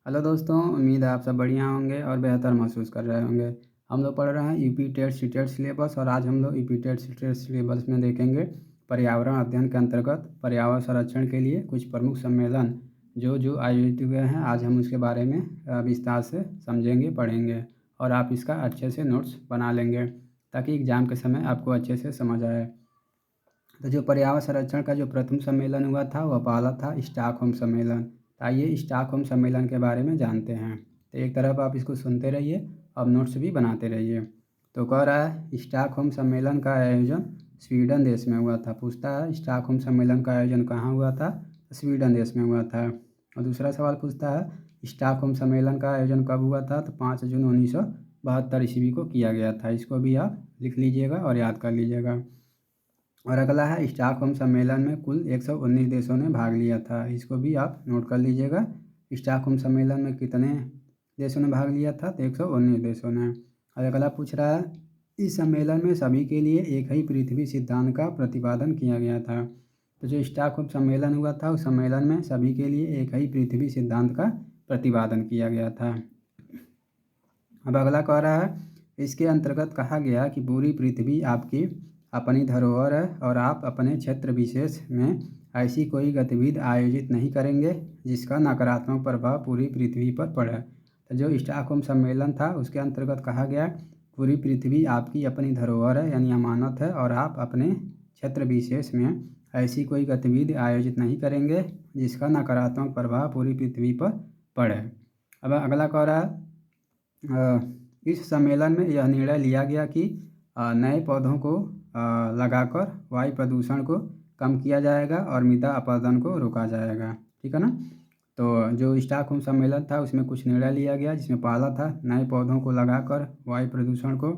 Hello दोस्तों, उम्मीद है आप सब बढ़िया होंगे और बेहतर महसूस कर रहे होंगे। हम लोग पढ़ रहे हैं यूपी टेट सीटेट सिलेबस और आज हम लोग यूपी टेट सीटेट सिलेबस में देखेंगे पर्यावरण अध्ययन के अंतर्गत पर्यावरण संरक्षण के लिए कुछ प्रमुख सम्मेलन जो आयोजित हुए हैं। आज हम उसके बारे में विस्तार से समझेंगे, पढ़ेंगे और आप इसका अच्छे से नोट्स बना लेंगे ताकि एग्ज़ाम के समय आपको अच्छे से समझ आए। तो जो पर्यावरण संरक्षण का जो प्रथम सम्मेलन हुआ था वह पहला था स्टॉकहोम सम्मेलन। तो आइए स्टॉकहोम सम्मेलन के बारे में जानते हैं। तो एक तरफ आप इसको सुनते रहिए, अब नोट्स भी बनाते रहिए। तो कह रहा है स्टॉकहोम सम्मेलन का आयोजन स्वीडन देश में हुआ था। पूछता है स्टॉकहोम सम्मेलन का आयोजन कहाँ हुआ था? स्वीडन देश में हुआ था। और दूसरा सवाल पूछता है स्टॉकहोम सम्मेलन का आयोजन कब हुआ था? तो 5 जून 1972 ईस्वी को किया गया था। इसको भी आप लिख लीजिएगा और याद कर लीजिएगा। और अगला है स्टॉकहोम सम्मेलन में कुल 119 देशों ने भाग लिया था। इसको भी आप नोट कर लीजिएगा। स्टॉकहोम सम्मेलन में कितने देशों ने भाग लिया था? तो 119 देशों ने। और अगला पूछ रहा है इस सम्मेलन में सभी के लिए एक ही पृथ्वी सिद्धांत का प्रतिपादन किया गया था। तो जो स्टॉकहोम सम्मेलन हुआ था उस सम्मेलन में सभी के लिए एक ही पृथ्वी सिद्धांत का प्रतिपादन किया गया था। अब अगला कह रहा है इसके अंतर्गत कहा गया कि पूरी पृथ्वी आपकी अपनी धरोहर है और आप अपने क्षेत्र विशेष में ऐसी कोई गतिविधि आयोजित नहीं करेंगे जिसका नकारात्मक प्रभाव पूरी पृथ्वी पर पड़े। तो जो स्टॉकहोम सम्मेलन था उसके अंतर्गत कहा गया पूरी पृथ्वी आपकी अपनी धरोहर है यानी अमानत है और आप अपने क्षेत्र विशेष में ऐसी कोई गतिविधि आयोजित नहीं करेंगे जिसका नकारात्मक प्रभाव पूरी पृथ्वी पर पड़े। अब अगला कह रहा है इस सम्मेलन में यह निर्णय लिया गया कि नए पौधों को लगाकर वायु प्रदूषण को कम किया जाएगा और मृदा अपरदन को रोका जाएगा। ठीक है ना? तो जो स्टॉकहोम सम्मेलन था उसमें कुछ निर्णय लिया गया जिसमें पहला था नए पौधों को लगाकर वायु प्रदूषण को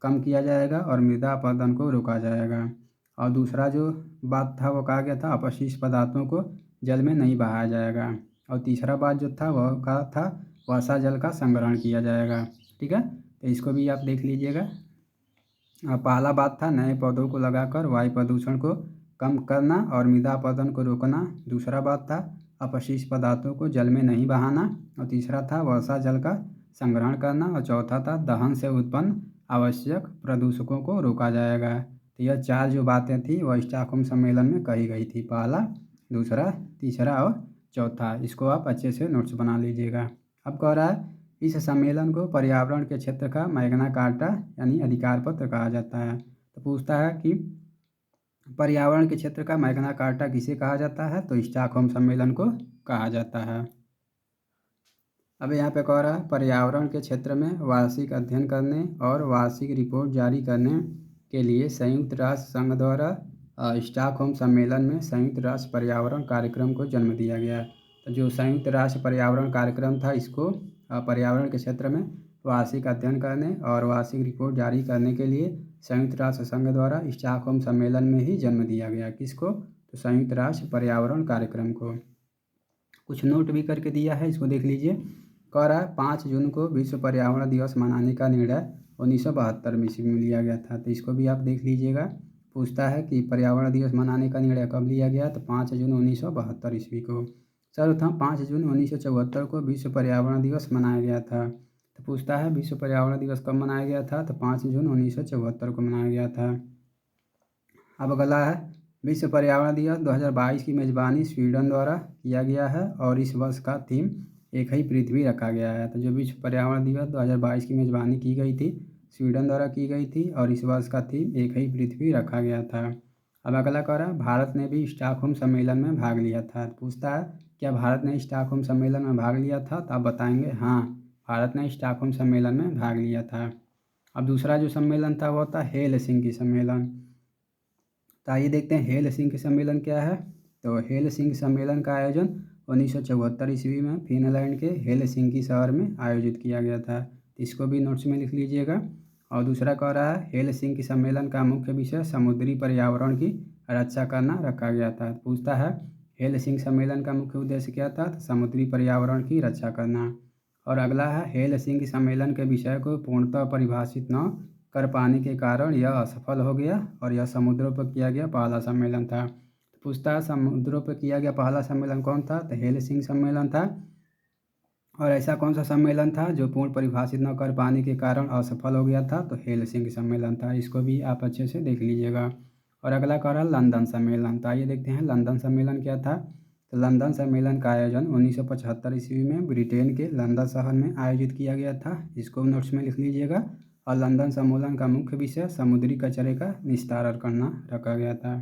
कम किया जाएगा और मृदा अपरदन को रोका जाएगा। और दूसरा जो बात था वो कहा गया था अपशिष्ट पदार्थों को जल में नहीं बहाया जाएगा। और तीसरा बात जो था वह कहा था वर्षा जल का संग्रहण किया जाएगा। ठीक है, तो इसको भी आप देख लीजिएगा। पहला बात था नए पौधों को लगाकर वायु प्रदूषण को कम करना और मृदा अपरदन को रोकना। दूसरा बात था अपशिष्ट पदार्थों को जल में नहीं बहाना। और तीसरा था वर्षा जल का संग्रहण करना। और चौथा था दहन से उत्पन्न आवश्यक प्रदूषकों को रोका जाएगा। तो यह चार जो बातें थी वह स्टॉकहोम सम्मेलन में कही गई थी, पहला, दूसरा, तीसरा और चौथा। इसको आप अच्छे से नोट्स बना लीजिएगा। अब कह रहा है इस सम्मेलन को पर्यावरण के क्षेत्र का मैग्ना कार्टा यानी अधिकार पत्र कहा जाता है। तो पूछता है कि पर्यावरण के क्षेत्र का मैग्ना कार्टा किसे कहा जाता है? तो स्टॉकहोम सम्मेलन को कहा जाता है। अब यहाँ पे कह रहा है पर्यावरण के क्षेत्र में वार्षिक अध्ययन करने और वार्षिक रिपोर्ट जारी करने के लिए संयुक्त राष्ट्र संघ द्वारा स्टॉकहोम सम्मेलन में संयुक्त राष्ट्र पर्यावरण कार्यक्रम को जन्म दिया गया। तो जो संयुक्त राष्ट्र पर्यावरण कार्यक्रम था इसको पर्यावरण के क्षेत्र में वार्षिक अध्ययन करने और वार्षिक रिपोर्ट जारी करने के लिए संयुक्त राष्ट्र संघ द्वारा स्टॉकहोम सम्मेलन में ही जन्म दिया गया। किसको? तो संयुक्त राष्ट्र पर्यावरण कार्यक्रम को। कुछ नोट भी करके दिया है, इसको देख लीजिए। कह रहा है 5 जून को विश्व पर्यावरण दिवस मनाने का निर्णय 1972 ईस्वी में लिया गया था। तो इसको भी आप देख लीजिएगा। पूछता है कि पर्यावरण दिवस मनाने का निर्णय कब लिया गया? तो 5 जून 1972 ईस्वी को। सर्वप्रथम 5 जून 1974 को विश्व पर्यावरण दिवस मनाया गया था। तो पूछता है विश्व पर्यावरण दिवस कब मनाया गया था? तो 5 जून 1974 को मनाया गया था। अब अगला है विश्व पर्यावरण दिवस 2022 की मेज़बानी स्वीडन द्वारा किया गया है और इस वर्ष का थीम एक ही पृथ्वी रखा गया है। तो जो विश्व पर्यावरण दिवस 2022 की मेज़बानी की गई थी स्वीडन द्वारा की गई थी और इस वर्ष का थीम एक ही पृथ्वी रखा गया था। अब अगला कह रहा है भारत ने भी स्टॉकहोम सम्मेलन में भाग लिया था। पूछता है क्या भारत ने स्टॉकहोम सम्मेलन में भाग लिया था? तो आप बताएंगे हाँ, भारत ने स्टॉकहोम सम्मेलन में भाग लिया था। अब दूसरा जो सम्मेलन था वो था हेलसिंकी सम्मेलन। तो आइए देखते हैं हेलसिंकी सम्मेलन क्या है। तो हेलसिंकी सम्मेलन का आयोजन 1974 ईस्वी में फिनलैंड के हेलसिंकी शहर में आयोजित किया गया था। इसको भी नोट्स में लिख लीजिएगा। और दूसरा कह रहा है हेलसिंकी सम्मेलन का मुख्य विषय समुद्री पर्यावरण की रक्षा करना रखा गया था। पूछता है हेलसिंकी सम्मेलन का मुख्य उद्देश्य क्या था? तो समुद्री पर्यावरण की रक्षा करना। और अगला है हेलसिंकी सम्मेलन के विषय को पूर्णतः परिभाषित न कर पाने के कारण यह असफल हो गया और यह समुद्रों पर किया गया पहला सम्मेलन था। पूछता है समुद्रों पर किया गया पहला सम्मेलन कौन था? तो हेलसिंकी सम्मेलन था। और ऐसा कौन सा सम्मेलन था जो पूर्ण परिभाषित न कर पाने के कारण असफल हो गया था? तो हेलसिंकी सम्मेलन था। इसको भी आप अच्छे से देख लीजिएगा। और अगला कह रहा लंदन सम्मेलन। तो आइए देखते हैं लंदन सम्मेलन क्या था। तो लंदन सम्मेलन का आयोजन 1975 ईस्वी में ब्रिटेन के लंदन शहर में आयोजित किया गया था। इसको नोट्स में लिख लीजिएगा। और लंदन सम्मेलन का मुख्य विषय समुद्री कचरे का निस्तारण करना रखा गया था।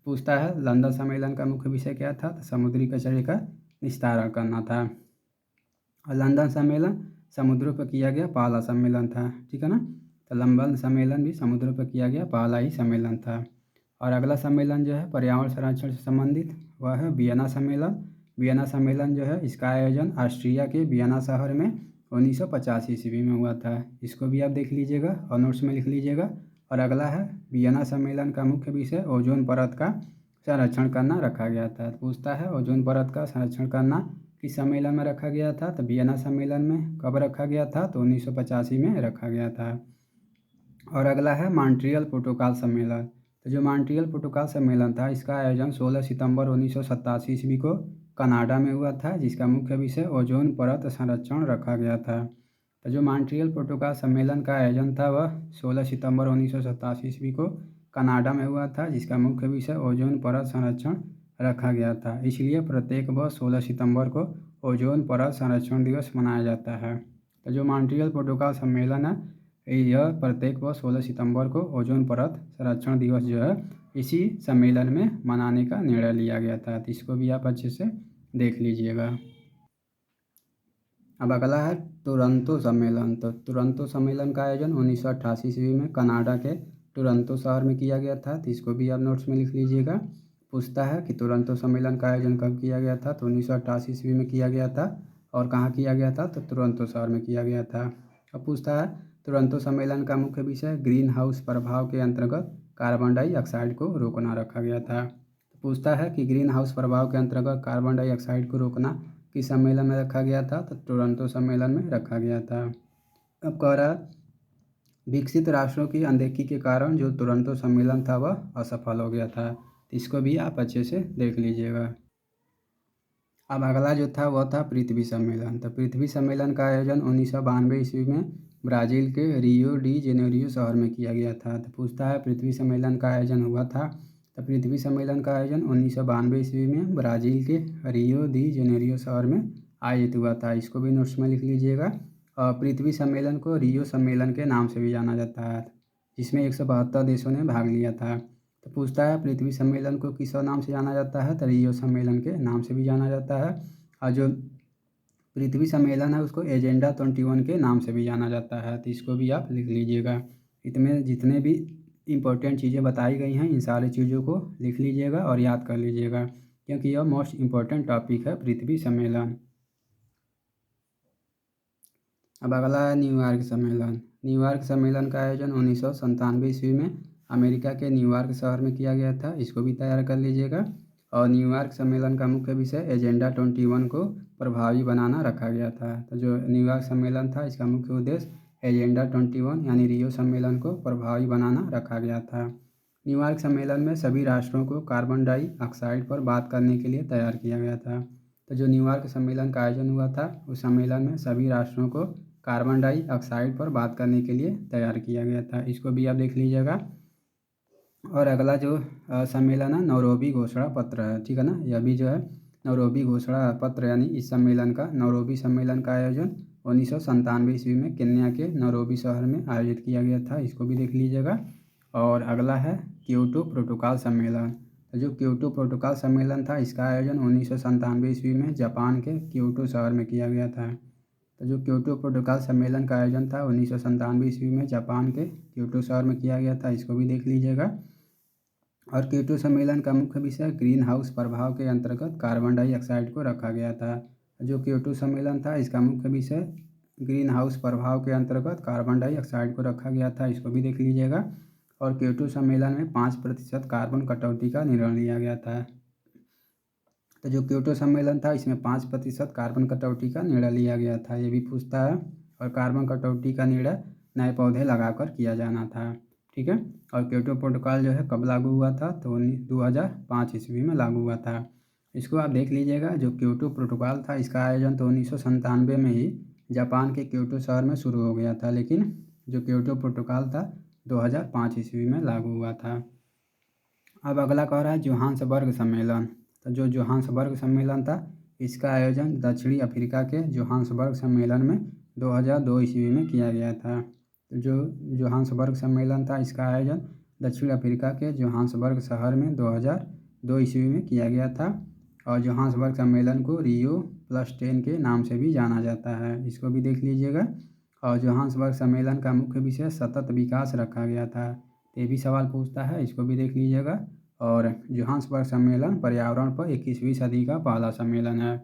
पूछता है लंदन सम्मेलन का मुख्य विषय क्या था? तो समुद्री कचरे का निस्तारण करना था। और लंदन सम्मेलन समुद्रों पर किया गया पहला सम्मेलन था। ठीक है ना। तो लंदन सम्मेलन भी समुद्रों पर किया गया पहला ही सम्मेलन था। और अगला सम्मेलन जो है पर्यावरण संरक्षण से संबंधित वह है वियना सम्मेलन। वियना सम्मेलन जो है इसका आयोजन ऑस्ट्रिया के वियना शहर में 1985 ईस्वी में हुआ था। इसको भी आप देख लीजिएगा और नोट्स में लिख लीजिएगा। और अगला है वियना सम्मेलन का मुख्य विषय ओजोन परत का संरक्षण करना रखा गया था। पूछता है ओजोन परत का संरक्षण करना किस सम्मेलन में रखा गया था? तो वियना सम्मेलन में। कब रखा गया था? तो 1985 में रखा गया था। और अगला है मॉन्ट्रियल प्रोटोकॉल सम्मेलन। तो जो मॉन्ट्रियल प्रोटोकॉल सम्मेलन था इसका आयोजन 16 सितंबर 1987 ईस्वी को कनाडा में हुआ था, जिसका मुख्य विषय ओजोन परत संरक्षण रखा गया था। तो जो मॉन्ट्रियल प्रोटोकॉल सम्मेलन का आयोजन था वह 16 सितंबर 1987 ईस्वी को कनाडा में हुआ था, जिसका मुख्य विषय ओजोन परत संरक्षण रखा गया था। इसलिए प्रत्येक वर्ष 16 सितंबर को ओजोन परत संरक्षण दिवस मनाया जाता है। तो जो मॉन्ट्रियल प्रोटोकॉल सम्मेलन है यह प्रत्येक वर्ष 16 सितंबर को ओजोन परत संरक्षण दिवस जो है इसी सम्मेलन में मनाने का निर्णय लिया गया था। तो इसको भी आप अच्छे से देख लीजिएगा। अब अगला है टोरंटो सम्मेलन। तो टोरंटो सम्मेलन का आयोजन 1988 ईस्वी में कनाडा के टोरंटो शहर में किया गया था। तो इसको भी आप नोट्स में लिख लीजिएगा। पूछता है कि टोरंटो सम्मेलन का आयोजन कब किया गया था? तो 1988 ईस्वी में किया गया था। और कहाँ किया गया था? तो टोरंटो शहर में किया गया था। अब पूछता है टोरंटो सम्मेलन का मुख्य विषय ग्रीन हाउस प्रभाव के अंतर्गत कार्बन डाइऑक्साइड को रोकना रखा गया था। तो पूछता है कि ग्रीन हाउस प्रभाव के अंतर्गत कार्बन डाइऑक्साइड को रोकना किस सम्मेलन में रखा गया था? तो टोरंटो सम्मेलन में रखा गया था। अब कह रहा विकसित राष्ट्रों की अनदेखी के कारण जो टोरंटो सम्मेलन था वह असफल हो गया था। तो इसको भी आप अच्छे से देख लीजिएगा। अब अगला जो था वह था पृथ्वी सम्मेलन। तो पृथ्वी सम्मेलन का आयोजन 1992 ईस्वी में ब्राज़ील के रियो डी जेनेरियो शहर में किया गया था। तो पूछता है पृथ्वी सम्मेलन का आयोजन हुआ था। तो पृथ्वी सम्मेलन का आयोजन 1992 ईस्वी में ब्राज़ील के रियो डी जेनेरियो शहर में आयोजित हुआ था। इसको भी नोट्स में लिख लीजिएगा। और पृथ्वी सम्मेलन को रियो सम्मेलन के नाम से भी जाना जाता है, जिसमें 172 देशों ने भाग लिया था। तो पूछता है पृथ्वी सम्मेलन को किस नाम से जाना जाता है? तो रियो सम्मेलन के नाम से भी जाना जाता है। और जो पृथ्वी सम्मेलन है उसको एजेंडा 21 के नाम से भी जाना जाता है। तो इसको भी आप लिख लीजिएगा। इसमें जितने भी इम्पोर्टेंट चीज़ें बताई गई हैं इन सारी चीज़ों को लिख लीजिएगा और याद कर लीजिएगा, क्योंककि यह मोस्ट इम्पोर्टेंट टॉपिक है पृथ्वी सम्मेलन। अब अगला है न्यूयॉर्क सम्मेलन। न्यूयॉर्क सम्मेलन का आयोजन 1997 ईस्वी में अमेरिका के न्यूयॉर्क शहर में किया गया था। इसको भी तैयार कर लीजिएगा। और न्यूयॉर्क सम्मेलन का मुख्य विषय एजेंडा 21 को प्रभावी बनाना रखा गया था। तो जो न्यूयॉर्क सम्मेलन था इसका मुख्य उद्देश्य एजेंडा 21 यानी रियो सम्मेलन को प्रभावी बनाना रखा गया था। न्यूयॉर्क सम्मेलन में सभी राष्ट्रों को कार्बन डाइऑक्साइड पर बात करने के लिए तैयार किया गया था। तो जो न्यूयॉर्क सम्मेलन का आयोजन हुआ था उस सम्मेलन में सभी राष्ट्रों को कार्बन डाइऑक्साइड पर बात करने के लिए तैयार किया गया था। इसको भी आप देख लीजिएगा। और अगला जो सम्मेलन है नैरोबी घोषणा पत्र है। ठीक है ना। यह भी जो है नैरोबी घोषणा पत्र यानी इस सम्मेलन का नैरोबी सम्मेलन का आयोजन 1997 ईस्वी में केन्या के नैरोबी शहर में आयोजित किया गया था। इसको भी देख लीजिएगा। और अगला है क्योटो प्रोटोकॉल सम्मेलन। तो जो क्योटो प्रोटोकॉल सम्मेलन था इसका आयोजन 1997 ईस्वी में जापान के क्योटो शहर में किया गया था। तो जो क्योटो प्रोटोकॉल सम्मेलन का आयोजन था 1997 ईस्वी में जापान के क्योटो शहर में किया गया था। इसको भी देख लीजिएगा। और क्योटो सम्मेलन का मुख्य विषय ग्रीन हाउस प्रभाव के अंतर्गत कार्बन डाइऑक्साइड को रखा गया था। जो क्योटो सम्मेलन था इसका मुख्य विषय ग्रीन हाउस प्रभाव के अंतर्गत कार्बन डाइऑक्साइड को रखा गया था। इसको भी देख लीजिएगा। और क्योटो सम्मेलन में 5% कार्बन कटौती का निर्णय लिया गया था। तो जो क्योटो सम्मेलन था इसमें 5% कार्बन कटौती का निर्णय लिया गया था, ये भी पूछता है। और कार्बन कटौती का निर्णय नए पौधे लगाकर किया जाना था। ठीक है। और क्योटो प्रोटोकॉल जो है कब लागू हुआ था? तो 2005 ईस्वी में लागू हुआ था। इसको आप देख लीजिएगा। जो क्योटो प्रोटोकॉल था इसका आयोजन तो 1997 में ही जापान के क्योटो शहर में शुरू हो गया था, लेकिन जो क्योटो प्रोटोकॉल था 2005 ईस्वी में लागू हुआ था। अब अगला कह रहा है जोहान्सबर्ग सम्मेलन। तो जो जोहान्सबर्ग सम्मेलन था इसका आयोजन दक्षिणी अफ्रीका के जोहान्सबर्ग सम्मेलन में 2002 ईस्वी में किया गया था। तो जो जोहान्सबर्ग सम्मेलन था इसका आयोजन दक्षिण अफ्रीका के जोहान्सबर्ग शहर में 2002 ईस्वी में किया गया था। और जोहान्सबर्ग सम्मेलन को Rio+10 के नाम से भी जाना जाता है, इसको भी देख लीजिएगा। और जोहान्सबर्ग सम्मेलन का मुख्य विषय सतत विकास रखा गया था। ये भी सवाल पूछता है, इसको भी देख लीजिएगा। और जोहान्सबर्ग सम्मेलन पर्यावरण पर 21वीं सदी का पहला सम्मेलन है।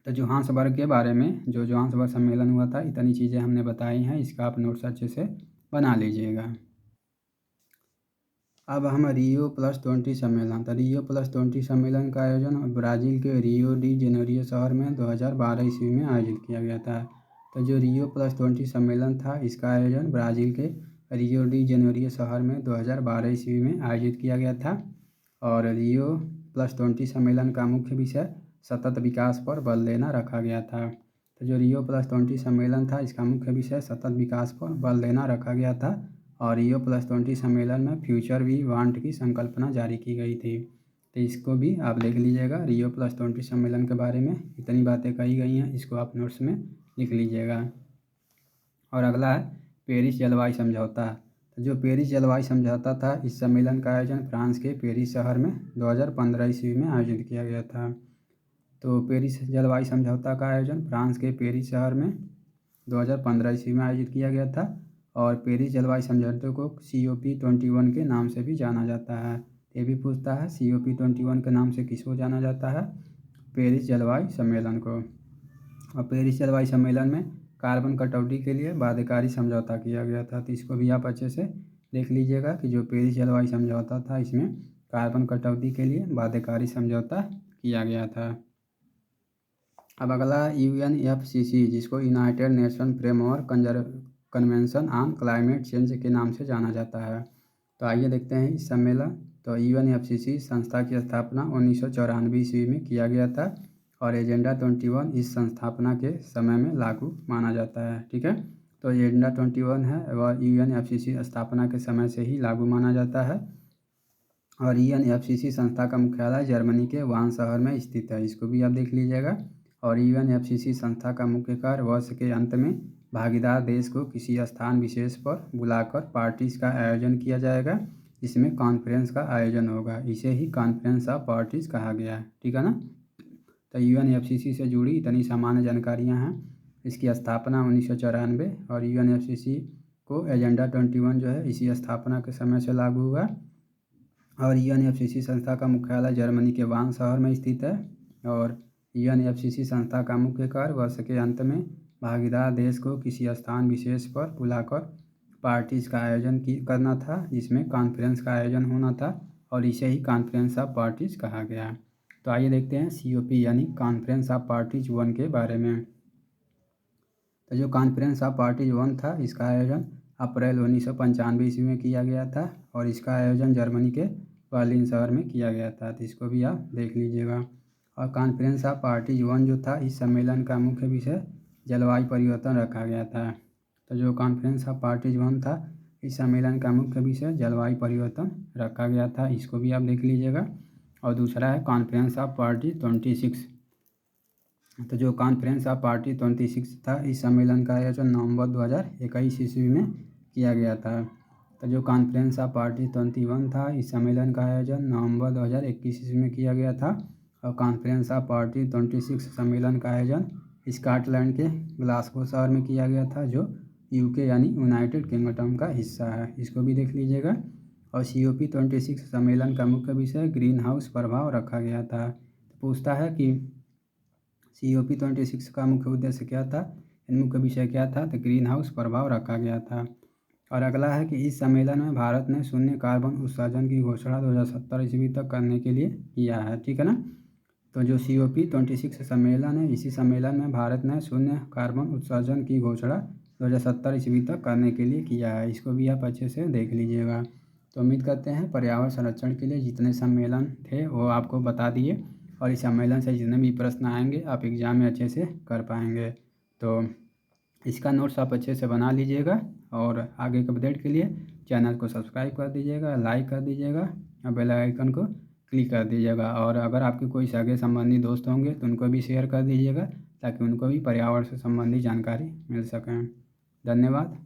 तो जोहान्सबर्ग के बारे में जो जोहान्सबर्ग सम्मेलन हुआ था इतनी चीज़ें हमने बताई हैं, इसका आप नोट्स अच्छे से बना लीजिएगा। अब हम Rio+20 सम्मेलन। तो Rio+20 सम्मेलन का आयोजन ब्राज़ील के रियो डी जेनेरियो शहर में 2012 ईस्वी में आयोजित किया गया था। तो जो Rio+20 सम्मेलन था इसका आयोजन ब्राज़ील के रियो डी जेनेरियो शहर में 2012 ईस्वी में आयोजित किया गया था। और Rio+20 सम्मेलन का मुख्य विषय सतत विकास पर बल देना रखा गया था। तो जो Rio+20 सम्मेलन था इसका मुख्य विषय सतत विकास पर बल देना रखा गया था। और Rio+20 सम्मेलन में फ्यूचर वी वांट की संकल्पना जारी की गई थी। तो इसको भी आप देख लीजिएगा। Rio+20 सम्मेलन के बारे में इतनी बातें कही गई हैं, इसको आप नोट्स में लिख लीजिएगा। और अगला है पेरिस जलवायु समझौता। तो जो पेरिस जलवायु समझौता था इस सम्मेलन का आयोजन फ्रांस के पेरिस शहर में 2015 ईस्वी में आयोजित किया गया था। तो पेरिस जलवायु समझौता का आयोजन फ्रांस के पेरिस शहर में 2015 ईस्वी में आयोजित किया गया था। और पेरिस जलवायु समझौते को COP21 के नाम से भी जाना जाता है। ये भी पूछता है COP21 के नाम से किसको जाना जाता है? पेरिस जलवायु सम्मेलन को। और पेरिस जलवायु सम्मेलन में कार्बन कटौती के लिए बाध्यकारी समझौता किया गया था। तो इसको भी आप अच्छे से देख लीजिएगा कि जो पेरिस जलवायु समझौता था इसमें कार्बन कटौती के लिए बाध्यकारी समझौता किया गया था। अब अगला UNFCCC जिसको United nation framework convention on climate change के नाम से जाना जाता है। तो आइए देखते हैं इस सम्मेलन। तो UNFCCC संस्था की स्थापना 1994 ईस्वी में किया गया था। और एजेंडा 21 इस संस्थापना के समय में लागू माना जाता है। ठीक है, तो एजेंडा 21 है वह UNFCCC स्थापना के समय से ही लागू माना जाता है। और UNFCCC संस्था का मुख्यालय जर्मनी के वान शहर में स्थित है, इसको भी आप देख लीजिएगा। और UNFCCC संस्था का मुख्य कार्य वर्ष के अंत में भागीदार देश को किसी स्थान विशेष पर बुलाकर पार्टीज का आयोजन किया जाएगा, जिसमें कॉन्फ्रेंस का आयोजन होगा। इसे ही कॉन्फ्रेंस ऑफ पार्टीज कहा गया है। ठीक है ना। तो UNFCCC से जुड़ी इतनी सामान्य जानकारियाँ हैं। इसकी स्थापना 1994 और UNFCCC को एजेंडा 21 जो है इसी स्थापना के समय से लागू हुआ। और UNFCCC संस्था का मुख्यालय जर्मनी के वान शहर में स्थित है। और UNFCCC संस्था का मुख्य कार्य वर्ष के अंत में भागीदार देश को किसी स्थान विशेष पर बुलाकर पार्टीज का आयोजन करना था, जिसमें कॉन्फ्रेंस का आयोजन होना था। और इसे ही कॉन्फ्रेंस ऑफ पार्टीज कहा गया। तो आइए देखते हैं COP यानी कॉन्फ्रेंस ऑफ पार्टीज 1 के बारे में। तो जो कॉन्फ्रेंस ऑफ पार्टीज 1 था इसका आयोजन अप्रैल 1995 ईस्वी में किया गया था। और इसका आयोजन जर्मनी के बर्लिन शहर में किया गया था। तो इसको भी आप देख लीजिएगा। और कॉन्फ्रेंस ऑफ पार्टीज 1 जो था इस सम्मेलन का मुख्य विषय जलवायु परिवर्तन रखा गया था। तो जो कॉन्फ्रेंस ऑफ पार्टीज 1 था इस सम्मेलन का मुख्य विषय जलवायु परिवर्तन रखा गया था, इसको भी आप देख लीजिएगा। और दूसरा है कॉन्फ्रेंस ऑफ पार्टी 26। तो जो कॉन्फ्रेंस ऑफ पार्टी 26 था इस सम्मेलन का आयोजन नवंबर 2021 ईस्वी में किया गया था। तो जो कॉन्फ्रेंस ऑफ पार्टी 21 था इस सम्मेलन का आयोजन नवंबर 2021 ईस्वी में किया गया था। और कॉन्फ्रेंस ऑफ पार्टी 26 सम्मेलन का आयोजन स्कॉटलैंड के ग्लासगो शहर में किया गया था, जो UK यानी यूनाइटेड किंगडम का हिस्सा है, इसको भी देख लीजिएगा। और COP26 सम्मेलन का मुख्य विषय ग्रीन हाउस प्रभाव रखा गया था। तो पूछता है कि COP26 का मुख्य उद्देश्य क्या था, मुख्य विषय क्या था? तो ग्रीन हाउस प्रभाव रखा गया था। और अगला है कि इस सम्मेलन में भारत ने शून्य कार्बन उत्सर्जन की घोषणा 2070 ईस्वी तक करने के लिए किया है। ठीक है ना। तो जो COP26 सम्मेलन है इसी सम्मेलन में भारत ने शून्य कार्बन उत्सर्जन की घोषणा 2070 ईस्वी तक करने के लिए किया है, इसको भी आप अच्छे से देख लीजिएगा। तो उम्मीद करते हैं पर्यावरण संरक्षण के लिए जितने सम्मेलन थे वो आपको बता दिए। और इस सम्मेलन से जितने भी प्रश्न आएंगे आप एग्ज़ाम में अच्छे से कर पाएंगे। तो इसका नोट्स आप अच्छे से बना लीजिएगा और आगे के अपडेट के लिए चैनल को सब्सक्राइब कर दीजिएगा, लाइक कर दीजिएगा और बेल आइकन को क्लिक कर दीजिएगा। और अगर आपके कोई सगे संबंधी दोस्त होंगे तो उनको भी शेयर कर दीजिएगा ताकि उनको भी पर्यावरण से संबंधित जानकारी मिल सकें। धन्यवाद।